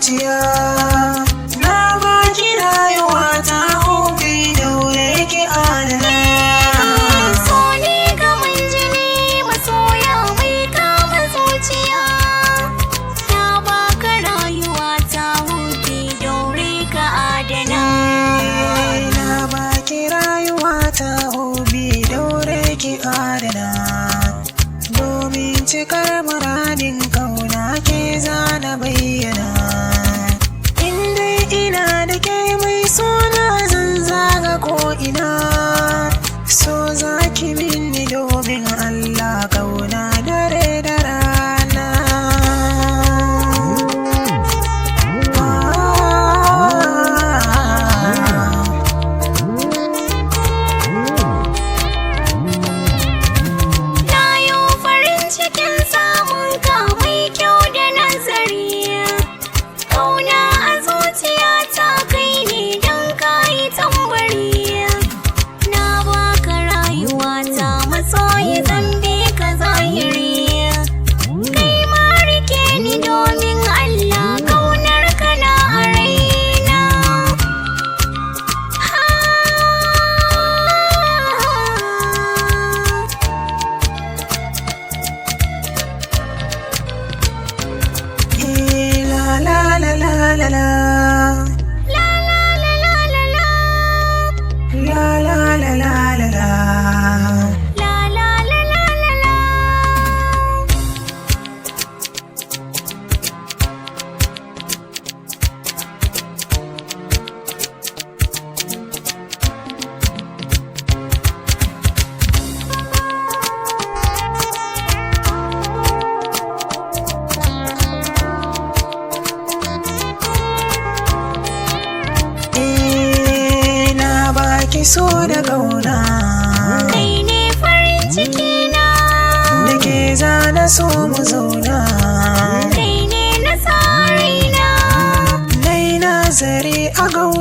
zuciya. Na baki rayuwa ta hobi daure ki adana. So ne gaban jini masoya mai kama zuciya. Na baka rayuwa ta hobi daure ka adana. Na baki rayuwa ta hobi daure ki adana. Domin cikar muradin kauna ke zana bayyana. Inda ina da ke mai suna zan zaga ko'ina. So za ki minni domin Allah kauna dare da rana. Na yo farin cikin samun ka mai kyau da nazari. Kauna a zuciyata kai ne don ka yi tambari. Na baka rayuwa ta masoyi zan bi ka zahiri. Kai ma rike ni domin Allah kaunar ka na a raina. La la la la la la. La la la la la la. La la la la la la. La la la la la la. Na baki so da kauna. Kai ne farin ciki na. Da ke zana so mu zauna. Kai ne na sarina. Nai nazari a gauna.